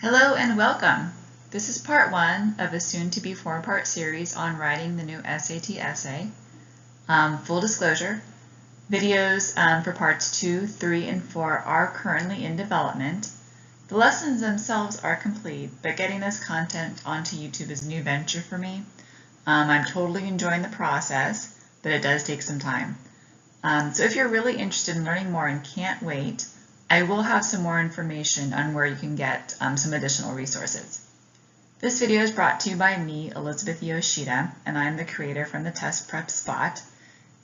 Hello and welcome. This is part one of a soon-to-be four-part series on writing the new SAT essay. Full disclosure, videos for parts 2, 3, and 4 are currently in development. The lessons themselves are complete, but getting this content onto YouTube is a new venture for me. I'm totally enjoying the process, but it does take some time. So if you're really interested in learning more and can't wait, I will have some more information on where you can get some additional resources. This video is brought to you by me, Elizabeth Yoshida, and I'm the creator from the Test Prep Spot.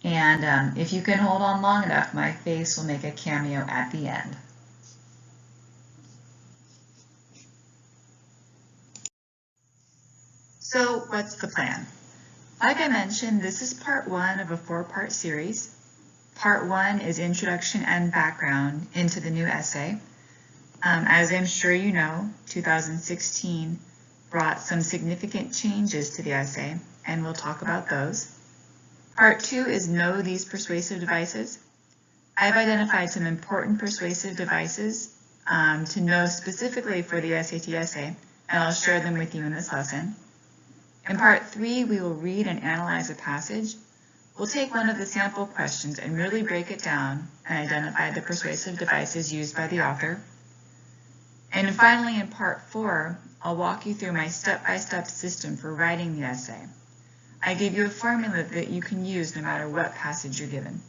And if you can hold on long enough, my face will make a cameo at the end. So what's the plan? Like I mentioned, this is part one of a four-part series. Part one is introduction and background into the new essay. As I'm sure you know, 2016 brought some significant changes to the essay, and we'll talk about those. Part two is know these persuasive devices. I've identified some important persuasive devices to know specifically for the SAT essay, and I'll share them with you in this lesson. In part three, we will read and analyze a passage. We'll take one of the sample questions and really break it down and identify the persuasive devices used by the author. And finally, in part 4, I'll walk you through my step-by-step system for writing the essay. I give you a formula that you can use no matter what passage you're given.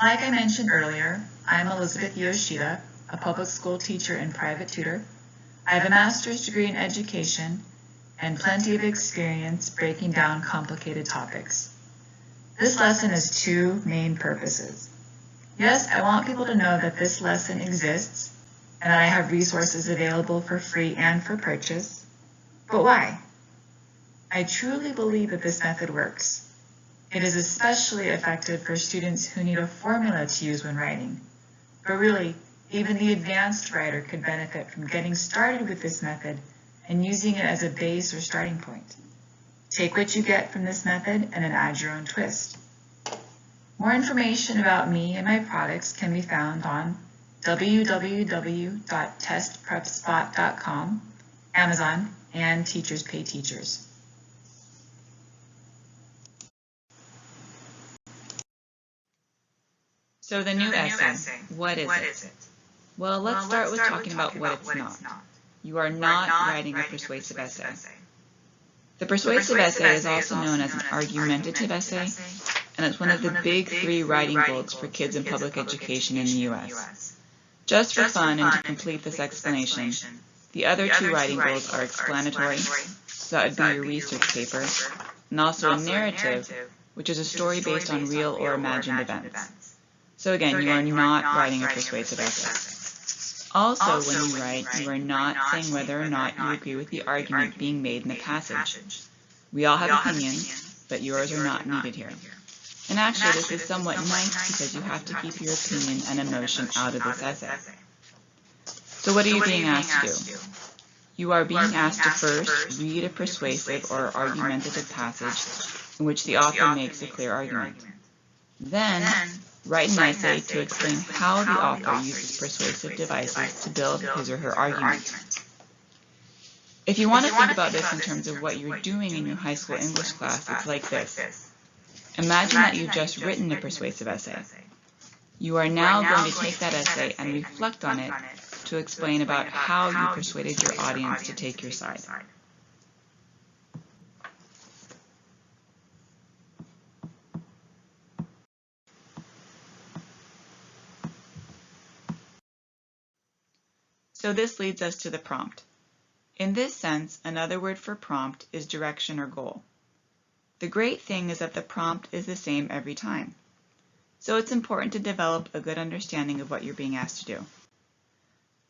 Like I mentioned earlier, I'm Elizabeth Yoshida, a public school teacher and private tutor. I have a master's degree in education and plenty of experience breaking down complicated topics. This lesson has two main purposes. Yes, I want people to know that this lesson exists and that I have resources available for free and for purchase. But why? I truly believe that this method works. It is especially effective for students who need a formula to use when writing. But really, even the advanced writer could benefit from getting started with this method and using it as a base or starting point. Take what you get from this method and then add your own twist. More information about me and my products can be found on www.testprepspot.com, Amazon, and Teachers Pay Teachers. So the new essay, what is it? Well, let's start with talking about what it's not. You are not writing a persuasive essay. The persuasive essay is also known as an argumentative essay, and it's one of the big three writing goals for kids in public education in the U.S. Just for fun and to complete this explanation, the other two writing goals are explanatory, so that would be your research paper, and also a narrative, which is a story based on real or imagined events. So again, you are not writing a persuasive essay. Also, when you write, you are not saying whether or not you agree with the argument being made in the passage. We all have opinions, but yours are not needed here. And actually, this is somewhat nice because you have to keep your opinion and emotion out of this essay. So what are you being asked to do? You are being asked to first read a persuasive or argumentative passage in which the author makes a clear argument. Then, write an essay to explain how the author uses persuasive devices to build his or her argument. If you want to think about this in terms of what you're doing in your high school English class, it's like this. Imagine that you've just written a persuasive essay. You are now going to take that essay and reflect on it to explain about how you persuaded your audience to take your side. So this leads us to the prompt. In this sense, another word for prompt is direction or goal. The great thing is that the prompt is the same every time. So it's important to develop a good understanding of what you're being asked to do.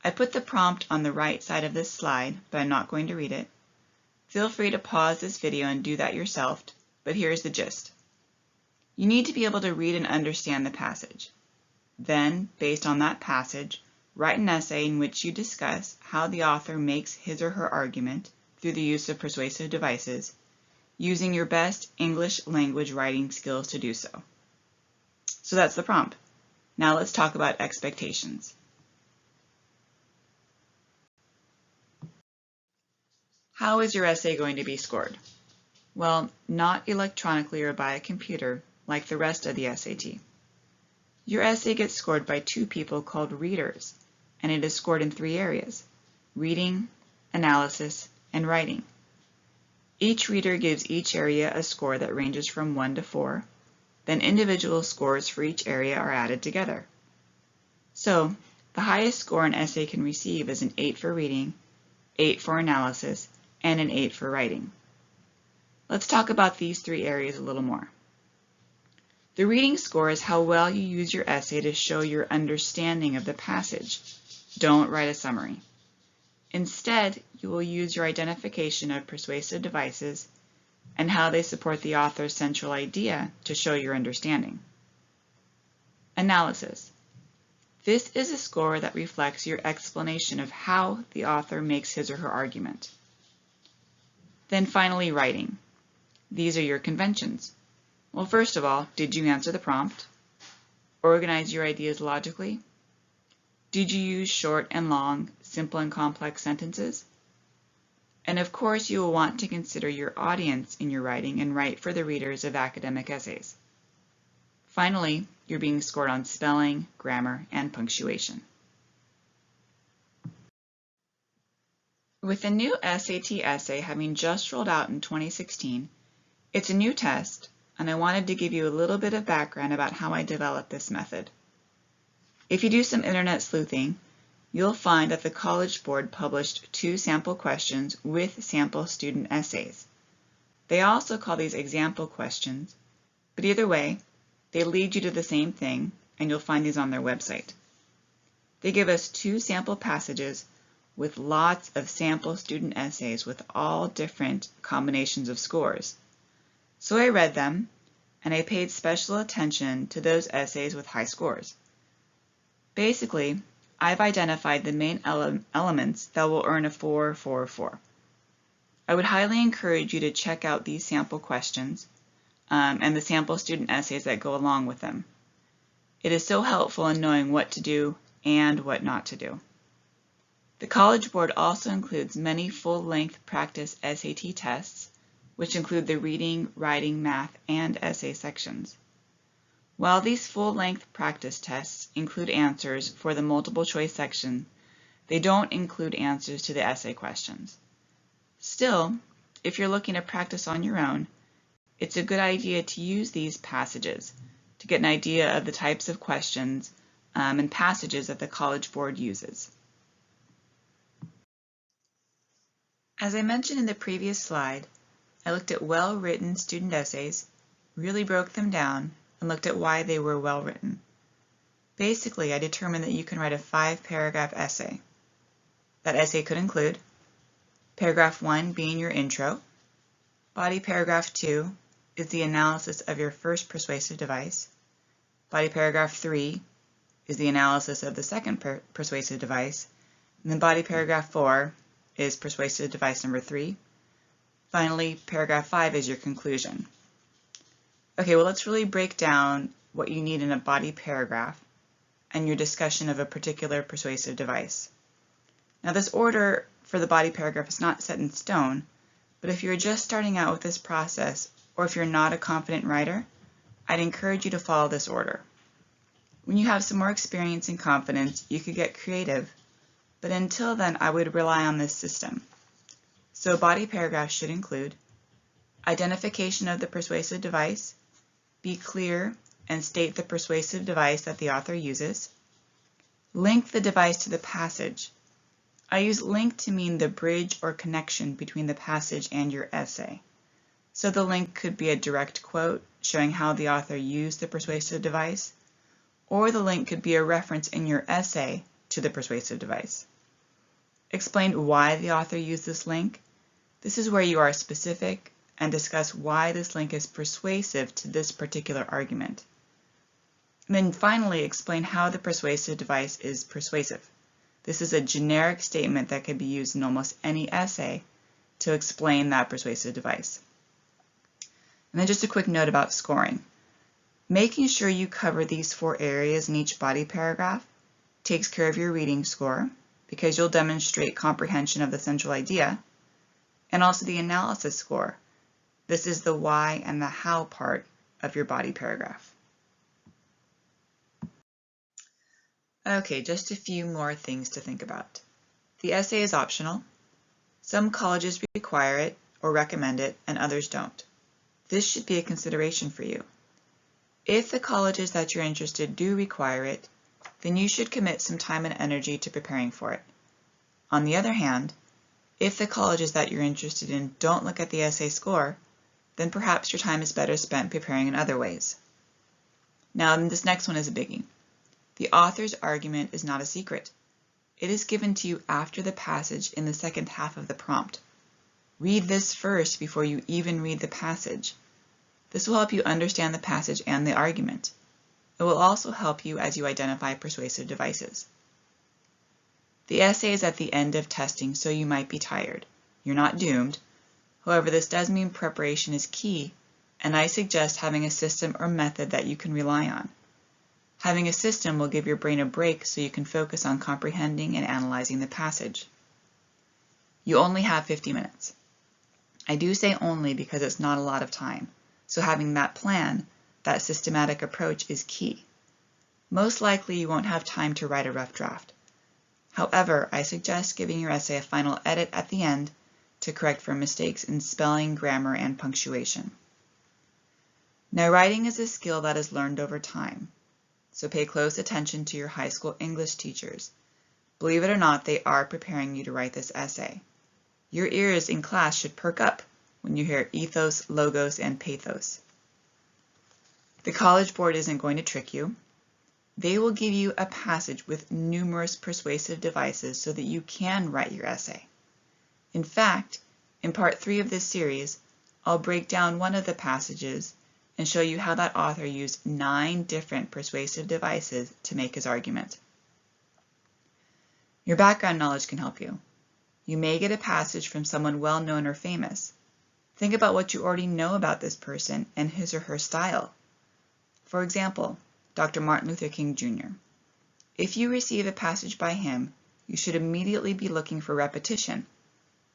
I put the prompt on the right side of this slide, but I'm not going to read it. Feel free to pause this video and do that yourself, but here's the gist. You need to be able to read and understand the passage. Then, based on that passage, write an essay in which you discuss how the author makes his or her argument through the use of persuasive devices, using your best English language writing skills to do so. So that's the prompt. Now let's talk about expectations. How is your essay going to be scored? Well, not electronically or by a computer like the rest of the SAT. Your essay gets scored by two people called readers, and it is scored in 3 areas: reading, analysis, and writing. Each reader gives each area a score that ranges from 1 to 4, then individual scores for each area are added together. So, the highest score an essay can receive is an 8 for reading, 8 for analysis, and an 8 for writing. Let's talk about these 3 areas a little more. The reading score is how well you use your essay to show your understanding of the passage. Don't write a summary. Instead, you will use your identification of persuasive devices and how they support the author's central idea to show your understanding. Analysis. This is a score that reflects your explanation of how the author makes his or her argument. Then finally, writing. These are your conventions. Well, first of all, did you answer the prompt? Organize your ideas logically? Did you use short and long, simple and complex sentences? And of course, you will want to consider your audience in your writing and write for the readers of academic essays. Finally, you're being scored on spelling, grammar, and punctuation. With the new SAT essay having just rolled out in 2016, it's a new test, and I wanted to give you a little bit of background about how I developed this method. If you do some internet sleuthing, you'll find that the College Board published 2 sample questions with sample student essays. They also call these example questions, but either way, they lead you to the same thing, and you'll find these on their website. They give us 2 sample passages with lots of sample student essays with all different combinations of scores. So I read them, and I paid special attention to those essays with high scores. Basically, I've identified the main elements that will earn a 4, 4, 4. I would highly encourage you to check out these sample questions and the sample student essays that go along with them. It is so helpful in knowing what to do and what not to do. The College Board also includes many full-length practice SAT tests, which include the reading, writing, math, and essay sections. While these full-length practice tests include answers for the multiple choice section, they don't include answers to the essay questions. Still, if you're looking to practice on your own, it's a good idea to use these passages to get an idea of the types of questions and passages that the College Board uses. As I mentioned in the previous slide, I looked at well-written student essays, really broke them down, and looked at why they were well written. Basically, I determined that you can write a 5-paragraph essay. That essay could include paragraph 1 being your intro, body paragraph 2 is the analysis of your first persuasive device, body paragraph 3 is the analysis of the second persuasive device, and then body paragraph 4 is persuasive device number 3. Finally, paragraph 5 is your conclusion. Okay, well, let's really break down what you need in a body paragraph and your discussion of a particular persuasive device. Now, this order for the body paragraph is not set in stone, but if you're just starting out with this process, or if you're not a confident writer, I'd encourage you to follow this order. When you have some more experience and confidence, you could get creative, but until then, I would rely on this system. So a body paragraph should include identification of the persuasive device, be clear and state the persuasive device that the author uses, link the device to the passage. I use link to mean the bridge or connection between the passage and your essay. So the link could be a direct quote showing how the author used the persuasive device, or the link could be a reference in your essay to the persuasive device. Explain why the author used this link. This is where you are specific and discuss why this link is persuasive to this particular argument. And then finally, explain how the persuasive device is persuasive. This is a generic statement that could be used in almost any essay to explain that persuasive device. And then just a quick note about scoring. Making sure you cover these 4 areas in each body paragraph takes care of your reading score, because you'll demonstrate comprehension of the central idea, and also the analysis score. This is the why and the how part of your body paragraph. Okay, just a few more things to think about. The essay is optional. Some colleges require it or recommend it, and others don't. This should be a consideration for you. If the colleges that you're interested do require it, then you should commit some time and energy to preparing for it. On the other hand, if the colleges that you're interested in don't look at the essay score, then perhaps your time is better spent preparing in other ways. Now, this next one is a biggie. The author's argument is not a secret. It is given to you after the passage in the second half of the prompt. Read this first before you even read the passage. This will help you understand the passage and the argument. It will also help you as you identify persuasive devices. The essay is at the end of testing, so you might be tired. You're not doomed. However, this does mean preparation is key, and I suggest having a system or method that you can rely on. Having a system will give your brain a break so you can focus on comprehending and analyzing the passage. You only have 50 minutes. I do say only because it's not a lot of time, so having that plan, that systematic approach, is key. Most likely you won't have time to write a rough draft. However, I suggest giving your essay a final edit at the end to correct for mistakes in spelling, grammar, and punctuation. Now, writing is a skill that is learned over time, so pay close attention to your high school English teachers. Believe it or not, they are preparing you to write this essay. Your ears in class should perk up when you hear ethos, logos, and pathos. The College Board isn't going to trick you. They will give you a passage with numerous persuasive devices so that you can write your essay. In fact, in part 3 of this series, I'll break down one of the passages and show you how that author used 9 different persuasive devices to make his argument. Your background knowledge can help you. You may get a passage from someone well-known or famous. Think about what you already know about this person and his or her style. For example, Dr. Martin Luther King Jr. If you receive a passage by him, you should immediately be looking for repetition.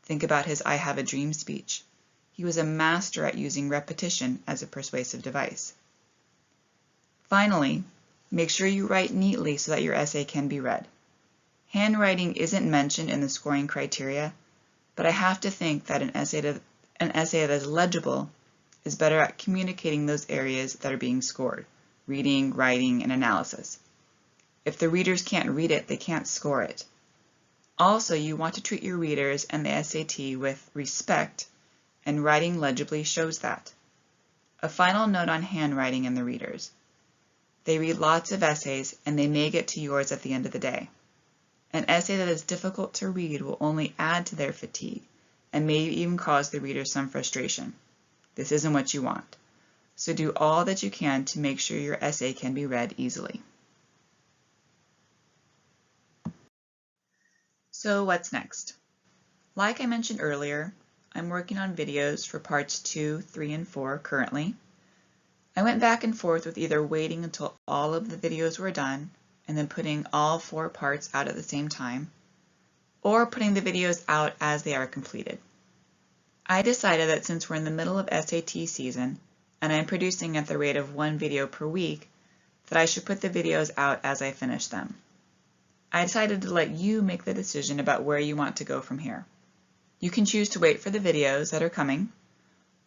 Think about his I Have a Dream speech. He was a master at using repetition as a persuasive device. Finally, make sure you write neatly so that your essay can be read. Handwriting isn't mentioned in the scoring criteria, but I have to think that an essay that is legible is better at communicating those areas that are being scored: reading, writing, and analysis. If the readers can't read it, they can't score it. Also, you want to treat your readers and the SAT with respect, and writing legibly shows that. A final note on handwriting and the readers. They read lots of essays, and they may get to yours at the end of the day. An essay that is difficult to read will only add to their fatigue, and may even cause the reader some frustration. This isn't what you want. So do all that you can to make sure your essay can be read easily. So what's next? Like I mentioned earlier, I'm working on videos for parts 2, 3, and 4 currently. I went back and forth with either waiting until all of the videos were done and then putting all 4 parts out at the same time, or putting the videos out as they are completed. I decided that since we're in the middle of SAT season and I'm producing at the rate of 1 video per week, that I should put the videos out as I finish them. I decided to let you make the decision about where you want to go from here. You can choose to wait for the videos that are coming,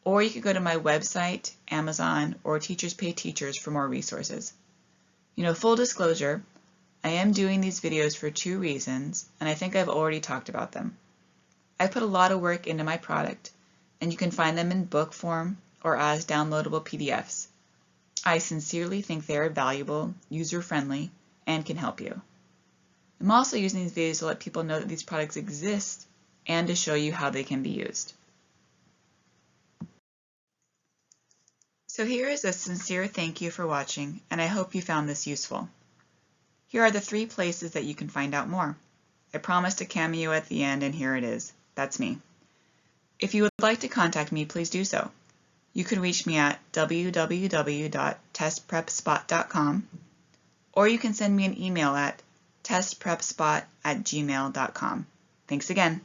or you could go to my website, Amazon, or Teachers Pay Teachers for more resources. Full disclosure, I am doing these videos for 2 reasons, and I think I've already talked about them. I put a lot of work into my product, and you can find them in book form or as downloadable PDFs. I sincerely think they are valuable, user-friendly, and can help you. I'm also using these videos to let people know that these products exist and to show you how they can be used. So here is a sincere thank you for watching, and I hope you found this useful. Here are the 3 places that you can find out more. I promised a cameo at the end, and here it is. That's me. If you would like to contact me, please do so. You can reach me at www.testprepspot.com, or you can send me an email at testprepspot@gmail.com. Thanks again.